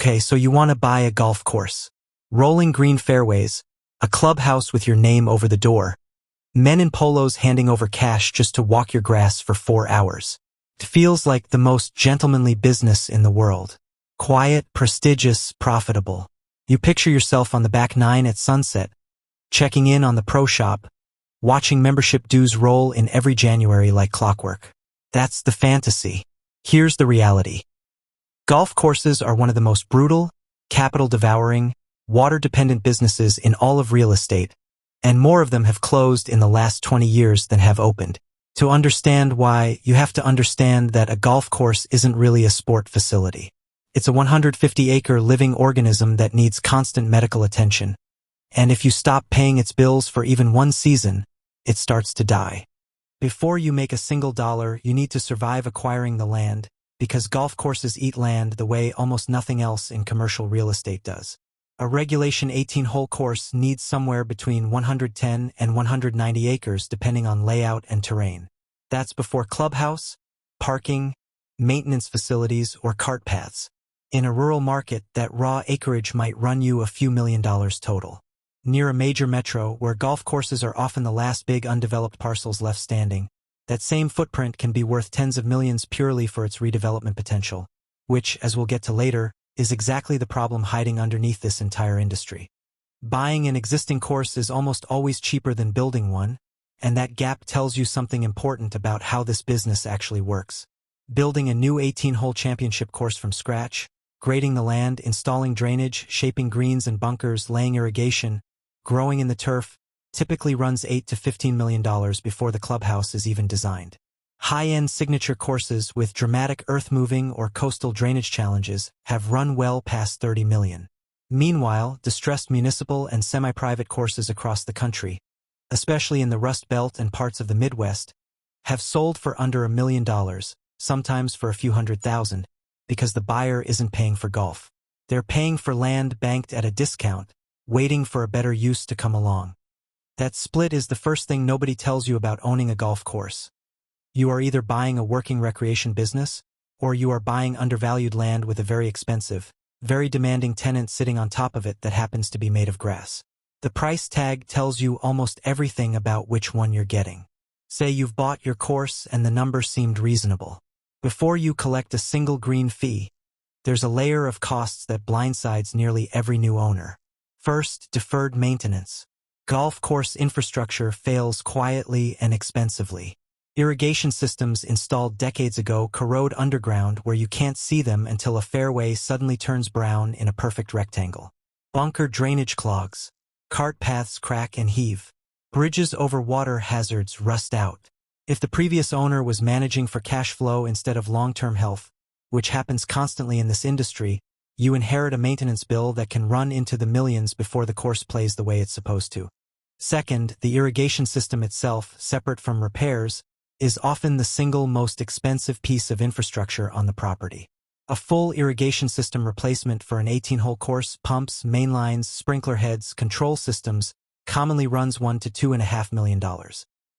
Okay, so you want to buy a golf course. Rolling green fairways, a clubhouse with your name over the door, men in polos handing over cash just to walk your grass for 4 hours. It feels like the most gentlemanly business in the world. Quiet, prestigious, profitable. You picture yourself on the back nine at sunset, checking in on the pro shop, watching membership dues roll in every January like clockwork. That's the fantasy. Here's the reality. Golf courses are one of the most brutal, capital-devouring, water-dependent businesses in all of real estate, and more of them have closed in the last 20 years than have opened. To understand why, you have to understand that a golf course isn't really a sport facility. It's a 150-acre living organism that needs constant medical attention. And if you stop paying its bills for even one season, it starts to die. Before you make a single dollar, you need to survive acquiring the land, because golf courses eat land the way almost nothing else in commercial real estate does. A regulation 18-hole course needs somewhere between 110 and 190 acres depending on layout and terrain. That's before clubhouse, parking, maintenance facilities, or cart paths. In a rural market, that raw acreage might run you a few $1,000,000 total. Near a major metro, where golf courses are often the last big undeveloped parcels left standing, that same footprint can be worth tens of millions purely for its redevelopment potential, which, as we'll get to later, is exactly the problem hiding underneath this entire industry. Buying an existing course is almost always cheaper than building one, and that gap tells you something important about how this business actually works. Building a new 18-hole championship course from scratch, grading the land, installing drainage, shaping greens and bunkers, laying irrigation, growing in the turf, typically runs $8 to $15 million before the clubhouse is even designed. High-end signature courses with dramatic earth-moving or coastal drainage challenges have run well past $30 million. Meanwhile, distressed municipal and semi-private courses across the country, especially in the Rust Belt and parts of the Midwest, have sold for under $1 million, sometimes for a few $100,000, because the buyer isn't paying for golf. They're paying for land banked at a discount, waiting for a better use to come along. That split is the first thing nobody tells you about owning a golf course. You are either buying a working recreation business, or you are buying undervalued land with a very expensive, very demanding tenant sitting on top of it that happens to be made of grass. The price tag tells you almost everything about which one you're getting. Say you've bought your course and the number seemed reasonable. Before you collect a single green fee, there's a layer of costs that blindsides nearly every new owner. First, deferred maintenance. Golf course infrastructure fails quietly and expensively. Irrigation systems installed decades ago corrode underground where you can't see them until a fairway suddenly turns brown in a perfect rectangle. Bunker drainage clogs. Cart paths crack and heave. Bridges over water hazards rust out. If the previous owner was managing for cash flow instead of long-term health, which happens constantly in this industry, you inherit a maintenance bill that can run into the millions before the course plays the way it's supposed to. Second, the irrigation system itself, separate from repairs, is often the single most expensive piece of infrastructure on the property. A full irrigation system replacement for an 18-hole course, pumps, main lines, sprinkler heads, control systems, commonly runs $1 to $2.5 million.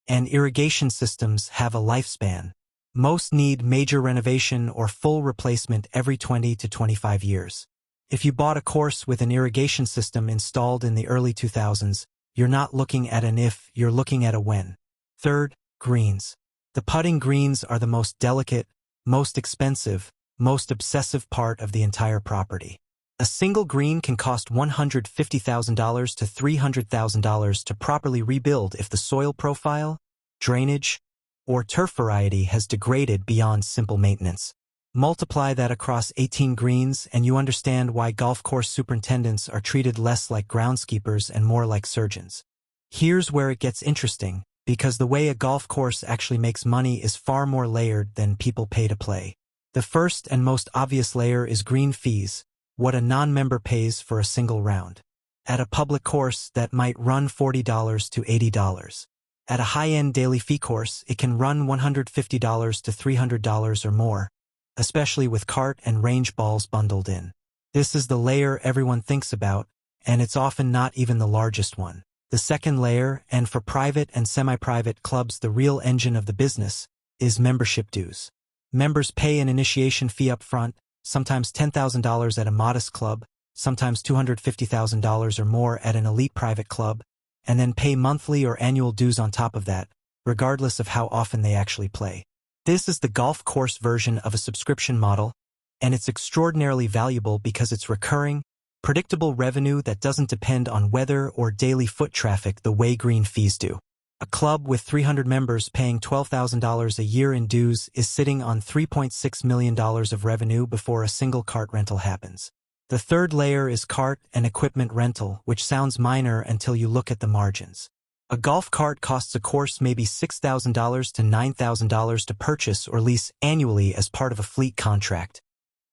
And irrigation systems have a lifespan. Most need major renovation or full replacement every 20 to 25 years. If you bought a course with an irrigation system installed in the early 2000s, you're not looking at an if, you're looking at a when. Third, greens. The putting greens are the most delicate, most expensive, most obsessive part of the entire property. A single green can cost $150,000 to $300,000 to properly rebuild if the soil profile, drainage, or turf variety has degraded beyond simple maintenance. Multiply that across 18 greens and you understand why golf course superintendents are treated less like groundskeepers and more like surgeons. Here's where it gets interesting, because the way a golf course actually makes money is far more layered than people pay to play. The first and most obvious layer is green fees, what a non-member pays for a single round. At a public course, that might run $40 to $80. At a high-end daily fee course, it can run $150 to $300 or more, especially with cart and range balls bundled in. This is the layer everyone thinks about, and it's often not even the largest one. The second layer, and for private and semi-private clubs the real engine of the business, is membership dues. Members pay an initiation fee up front, sometimes $10,000 at a modest club, sometimes $250,000 or more at an elite private club, and then pay monthly or annual dues on top of that, regardless of how often they actually play. This is the golf course version of a subscription model, and it's extraordinarily valuable because it's recurring, predictable revenue that doesn't depend on weather or daily foot traffic the way green fees do. A club with 300 members paying $12,000 a year in dues is sitting on $3.6 million of revenue before a single cart rental happens. The third layer is cart and equipment rental, which sounds minor until you look at the margins. A golf cart costs a course maybe $6,000 to $9,000 to purchase or lease annually as part of a fleet contract,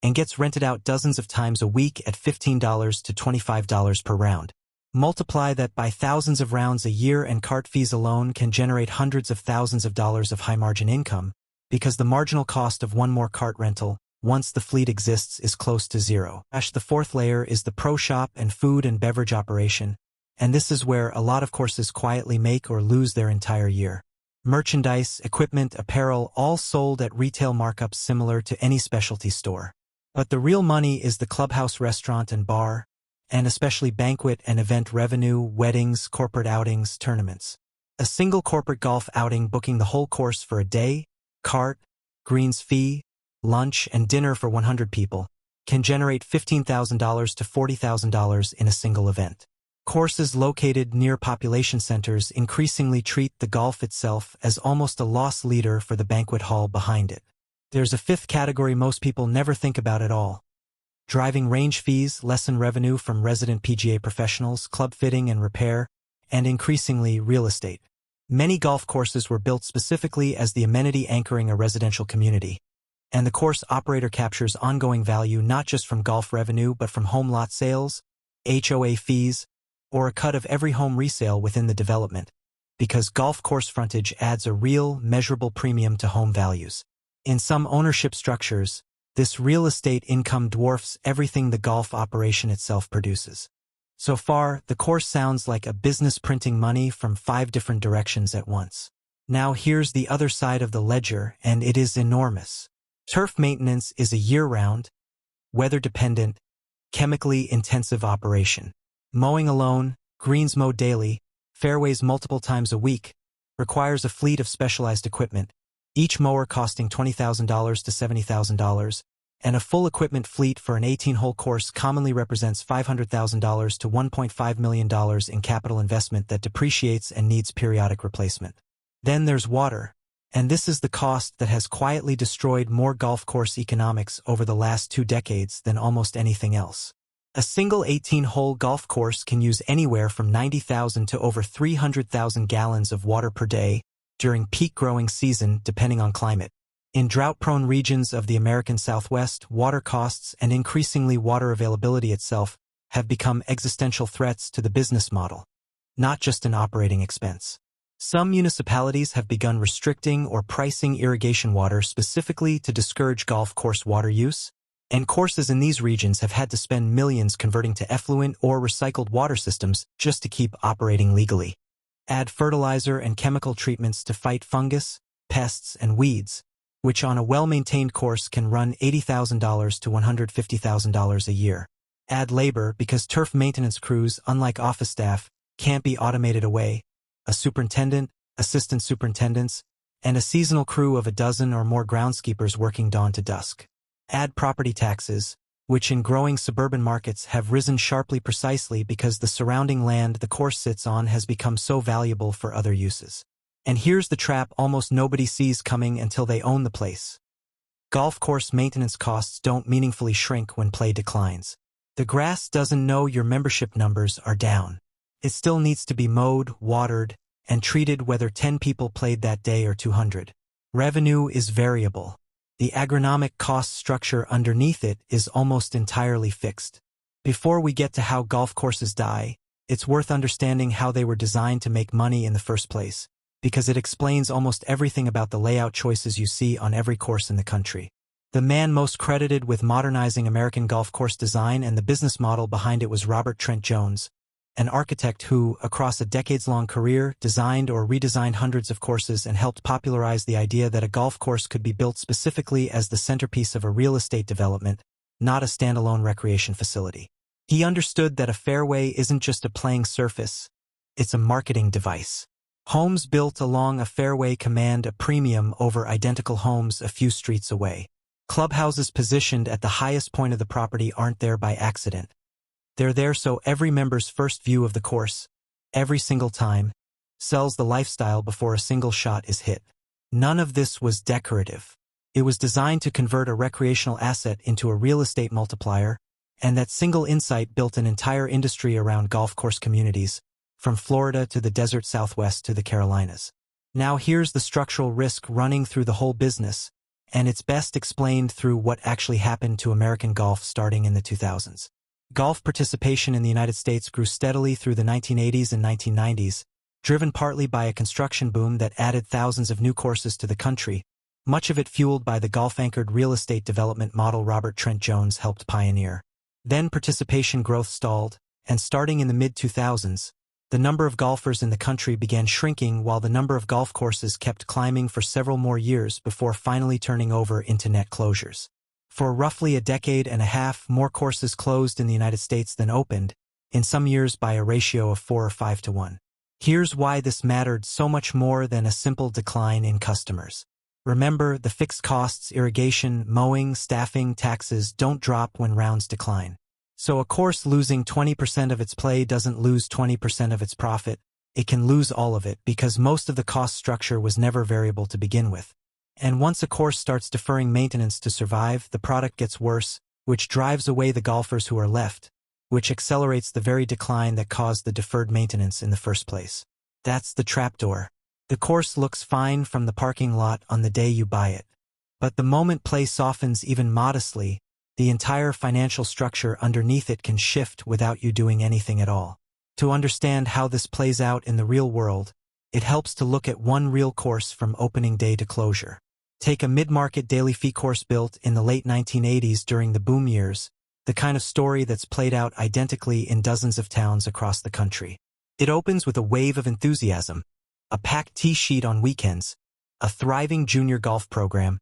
and gets rented out dozens of times a week at $15 to $25 per round. Multiply that by thousands of rounds a year and cart fees alone can generate hundreds of thousands of dollars of high-margin income, because the marginal cost of one more cart rental, once the fleet exists, is close to zero. The fourth layer is the pro shop and food and beverage operation, and this is where a lot of courses quietly make or lose their entire year. Merchandise, equipment, apparel, all sold at retail markups similar to any specialty store. But the real money is the clubhouse, restaurant, and bar, and especially banquet and event revenue, weddings, corporate outings, tournaments. A single corporate golf outing booking the whole course for a day, cart, greens fee, lunch, and dinner for 100 people can generate $15,000 to $40,000 in a single event. Courses located near population centers increasingly treat the golf itself as almost a loss leader for the banquet hall behind it. There's a fifth category most people never think about at all. Driving range fees, lesson revenue from resident PGA professionals, club fitting and repair, and increasingly real estate. Many golf courses were built specifically as the amenity anchoring a residential community, and the course operator captures ongoing value not just from golf revenue but from home lot sales, HOA fees, or a cut of every home resale within the development, because golf course frontage adds a real, measurable premium to home values. In some ownership structures, this real estate income dwarfs everything the golf operation itself produces. So far, the course sounds like a business printing money from 5 different directions at once. Now here's the other side of the ledger, and it is enormous. Turf maintenance is a year-round, weather-dependent, chemically intensive operation. Mowing alone, greens mowed daily, fairways multiple times a week, requires a fleet of specialized equipment, each mower costing $20,000 to $70,000, and a full equipment fleet for an 18-hole course commonly represents $500,000 to $1.5 million in capital investment that depreciates and needs periodic replacement. Then there's water, and this is the cost that has quietly destroyed more golf course economics over the last 2 decades than almost anything else. A single 18-hole golf course can use anywhere from 90,000 to over 300,000 gallons of water per day during peak growing season, depending on climate. In drought-prone regions of the American Southwest, water costs and increasingly water availability itself have become existential threats to the business model, not just an operating expense. Some municipalities have begun restricting or pricing irrigation water specifically to discourage golf course water use, and courses in these regions have had to spend millions converting to effluent or recycled water systems just to keep operating legally. Add fertilizer and chemical treatments to fight fungus, pests, and weeds, which on a well-maintained course can run $80,000 to $150,000 a year. Add labor, because turf maintenance crews, unlike office staff, can't be automated away, a superintendent, assistant superintendents, and a seasonal crew of a dozen or more groundskeepers working dawn to dusk. Add property taxes, which in growing suburban markets have risen sharply precisely because the surrounding land the course sits on has become so valuable for other uses. And here's the trap almost nobody sees coming until they own the place. Golf course maintenance costs don't meaningfully shrink when play declines. The grass doesn't know your membership numbers are down. It still needs to be mowed, watered, and treated whether 10 people played that day or 200. Revenue is variable. The agronomic cost structure underneath it is almost entirely fixed. Before we get to how golf courses die, it's worth understanding how they were designed to make money in the first place, because it explains almost everything about the layout choices you see on every course in the country. The man most credited with modernizing American golf course design and the business model behind it was Robert Trent Jones, an architect who, across a decades-long career, designed or redesigned hundreds of courses and helped popularize the idea that a golf course could be built specifically as the centerpiece of a real estate development, not a standalone recreation facility. He understood that a fairway isn't just a playing surface, it's a marketing device. Homes built along a fairway command a premium over identical homes a few streets away. Clubhouses positioned at the highest point of the property aren't there by accident. They're there so every member's first view of the course, every single time, sells the lifestyle before a single shot is hit. None of this was decorative. It was designed to convert a recreational asset into a real estate multiplier, and that single insight built an entire industry around golf course communities, from Florida to the desert Southwest to the Carolinas. Now here's the structural risk running through the whole business, and it's best explained through what actually happened to American golf starting in the 2000s. Golf participation in the United States grew steadily through the 1980s and 1990s, driven partly by a construction boom that added thousands of new courses to the country, much of it fueled by the golf-anchored real estate development model Robert Trent Jones helped pioneer. Then participation growth stalled, and starting in the mid-2000s, the number of golfers in the country began shrinking while the number of golf courses kept climbing for several more years before finally turning over into net closures. For roughly a decade and a half, more courses closed in the United States than opened, in some years by a ratio of 4 or 5 to 1. Here's why this mattered so much more than a simple decline in customers. Remember, the fixed costs, irrigation, mowing, staffing, taxes don't drop when rounds decline. So a course losing 20% of its play doesn't lose 20% of its profit. It can lose all of it because most of the cost structure was never variable to begin with. And once a course starts deferring maintenance to survive, the product gets worse, which drives away the golfers who are left, which accelerates the very decline that caused the deferred maintenance in the first place. That's the trapdoor. The course looks fine from the parking lot on the day you buy it. But the moment play softens even modestly, the entire financial structure underneath it can shift without you doing anything at all. To understand how this plays out in the real world, it helps to look at one real course from opening day to closure. Take a mid-market daily fee course built in the late 1980s during the boom years, the kind of story that's played out identically in dozens of towns across the country. It opens with a wave of enthusiasm, a packed tee sheet on weekends, a thriving junior golf program,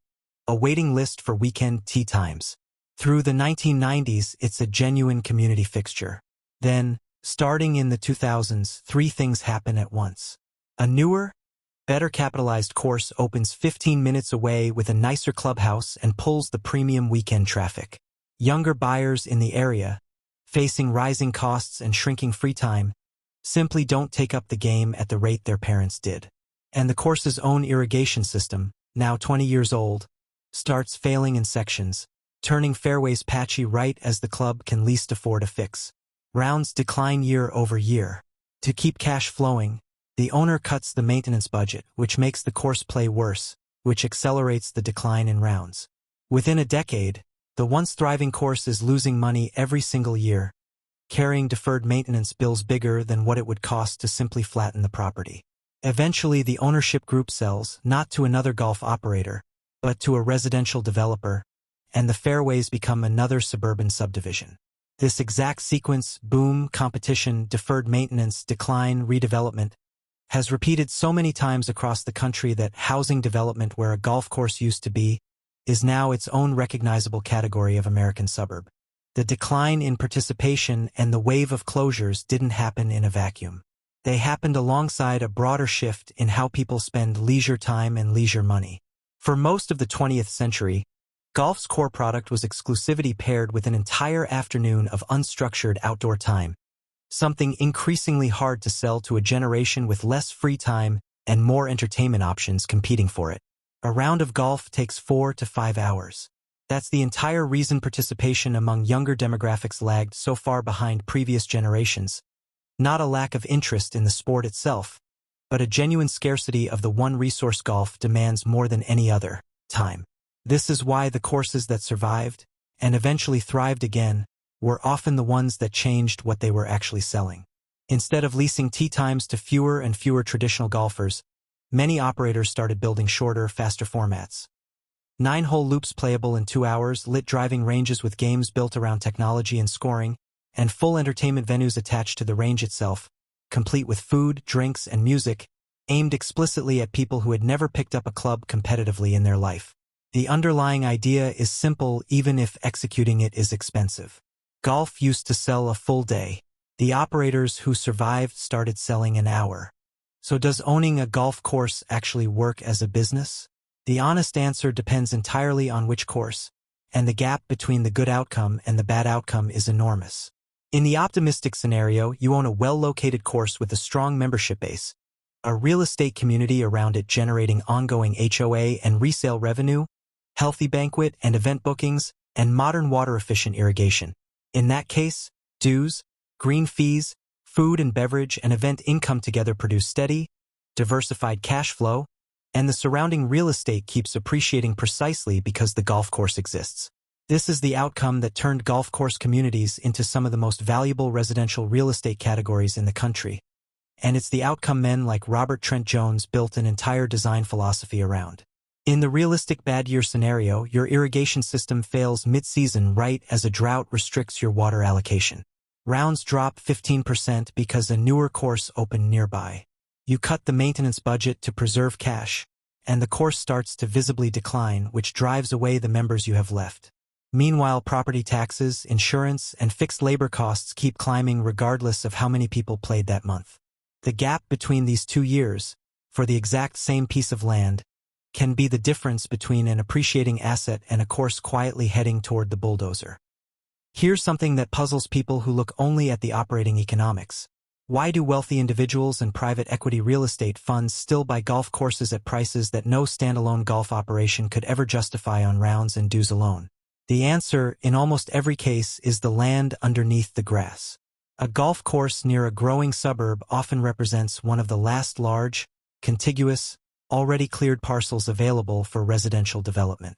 a waiting list for weekend tee times. Through the 1990s, it's a genuine community fixture. Then, starting in the 2000s, three things happen at once. A newer, better capitalized course opens 15 minutes away with a nicer clubhouse and pulls the premium weekend traffic. Younger buyers in the area, facing rising costs and shrinking free time, simply don't take up the game at the rate their parents did. And the course's own irrigation system, now 20 years old, starts failing in sections, turning fairways patchy right as the club can least afford a fix. Rounds decline year over year. To keep cash flowing, the owner cuts the maintenance budget, which makes the course play worse, which accelerates the decline in rounds. Within a decade, the once thriving course is losing money every single year, carrying deferred maintenance bills bigger than what it would cost to simply flatten the property. Eventually, the ownership group sells, not to another golf operator, but to a residential developer, and the fairways become another suburban subdivision. This exact sequence, boom, competition, deferred maintenance, decline, redevelopment, has repeated so many times across the country that housing development where a golf course used to be is now its own recognizable category of American suburb. The decline in participation and the wave of closures didn't happen in a vacuum. They happened alongside a broader shift in how people spend leisure time and leisure money. For most of the 20th century, golf's core product was exclusivity paired with an entire afternoon of unstructured outdoor time, something increasingly hard to sell to a generation with less free time and more entertainment options competing for it. A round of golf takes 4 to 5 hours. That's the entire reason participation among younger demographics lagged so far behind previous generations. Not a lack of interest in the sport itself, but a genuine scarcity of the one resource golf demands more than any other: time. This is why the courses that survived, and eventually thrived again, were often the ones that changed what they were actually selling. Instead of leasing tee times to fewer and fewer traditional golfers, many operators started building shorter, faster formats. 9-hole loops playable in 2 hours, lit driving ranges with games built around technology and scoring, and full entertainment venues attached to the range itself, complete with food, drinks, and music, aimed explicitly at people who had never picked up a club competitively in their life. The underlying idea is simple even if executing it is expensive. Golf used to sell a full day. The operators who survived started selling an hour. So does owning a golf course actually work as a business? The honest answer depends entirely on which course, and the gap between the good outcome and the bad outcome is enormous. In the optimistic scenario, you own a well-located course with a strong membership base, a real estate community around it generating ongoing HOA and resale revenue, healthy banquet and event bookings, and modern water-efficient irrigation. In that case, dues, green fees, food and beverage and event income together produce steady, diversified cash flow, and the surrounding real estate keeps appreciating precisely because the golf course exists. This is the outcome that turned golf course communities into some of the most valuable residential real estate categories in the country. And it's the outcome men like Robert Trent Jones built an entire design philosophy around. In the realistic bad year scenario, your irrigation system fails mid-season right as a drought restricts your water allocation. Rounds drop 15% because a newer course opened nearby. You cut the maintenance budget to preserve cash, and the course starts to visibly decline, which drives away the members you have left. Meanwhile, property taxes, insurance, and fixed labor costs keep climbing regardless of how many people played that month. The gap between these 2 years, for the exact same piece of land, can be the difference between an appreciating asset and a course quietly heading toward the bulldozer. Here's something that puzzles people who look only at the operating economics. Why do wealthy individuals and private equity real estate funds still buy golf courses at prices that no standalone golf operation could ever justify on rounds and dues alone? The answer, in almost every case, is the land underneath the grass. A golf course near a growing suburb often represents one of the last large, contiguous, already cleared parcels available for residential development.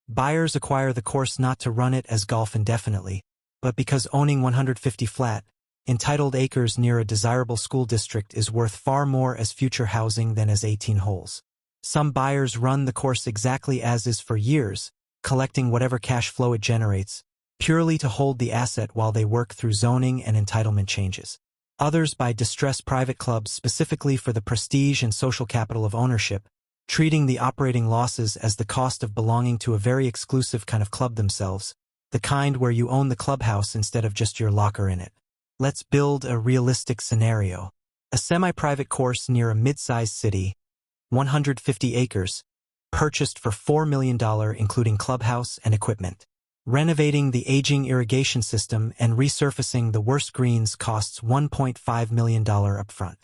Buyers acquire the course not to run it as golf indefinitely, but because owning 150 flat, entitled acres near a desirable school district is worth far more as future housing than as 18 holes. Some buyers run the course exactly as is for years, collecting whatever cash flow it generates, purely to hold the asset while they work through zoning and entitlement changes. Others buy distressed private clubs specifically for the prestige and social capital of ownership, treating the operating losses as the cost of belonging to a very exclusive kind of club themselves, the kind where you own the clubhouse instead of just your locker in it. Let's build a realistic scenario. A semi-private course near a mid-sized city, 150 acres, purchased for $4 million including clubhouse and equipment. Renovating the aging irrigation system and resurfacing the worst greens costs $1.5 million upfront.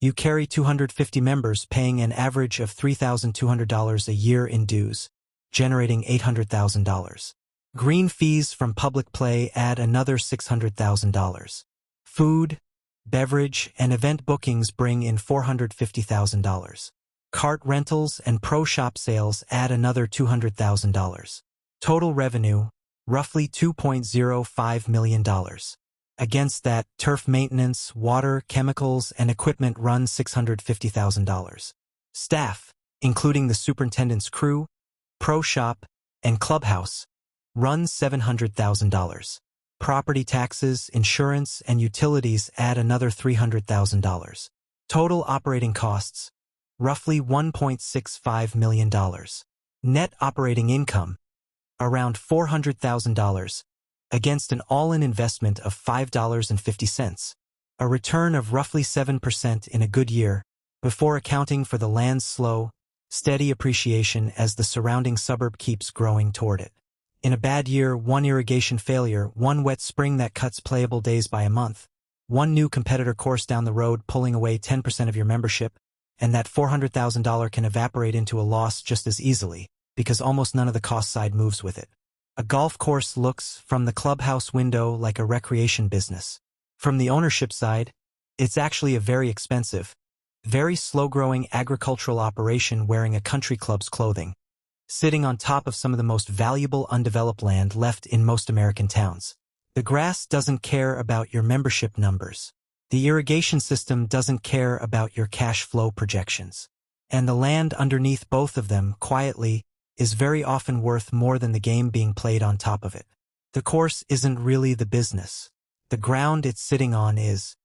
You carry 250 members paying an average of $3,200 a year in dues, generating $800,000. Green fees from public play add another $600,000. Food, beverage, and event bookings bring in $450,000. Cart rentals and pro shop sales add another $200,000. Total revenue, roughly $2.05 million. Against that, turf maintenance, water, chemicals, and equipment run $650,000. Staff, including the superintendent's crew, pro shop, and clubhouse, runs $700,000. Property taxes, insurance, and utilities add another $300,000. Total operating costs, roughly $1.65 million. Net operating income, around $400,000, against an all-in investment of $5.50, a return of roughly 7% in a good year, before accounting for the land's slow, steady appreciation as the surrounding suburb keeps growing toward it. In a bad year, one irrigation failure, one wet spring that cuts playable days by a month, one new competitor course down the road pulling away 10% of your membership, and that $400,000 can evaporate into a loss just as easily, because almost none of the cost side moves with it. A golf course looks, from the clubhouse window, like a recreation business. From the ownership side, it's actually a very expensive, very slow-growing agricultural operation wearing a country club's clothing, sitting on top of some of the most valuable undeveloped land left in most American towns. The grass doesn't care about your membership numbers. The irrigation system doesn't care about your cash flow projections. And the land underneath both of them, quietly, is very often worth more than the game being played on top of it. The course isn't really the business. The ground it's sitting on is.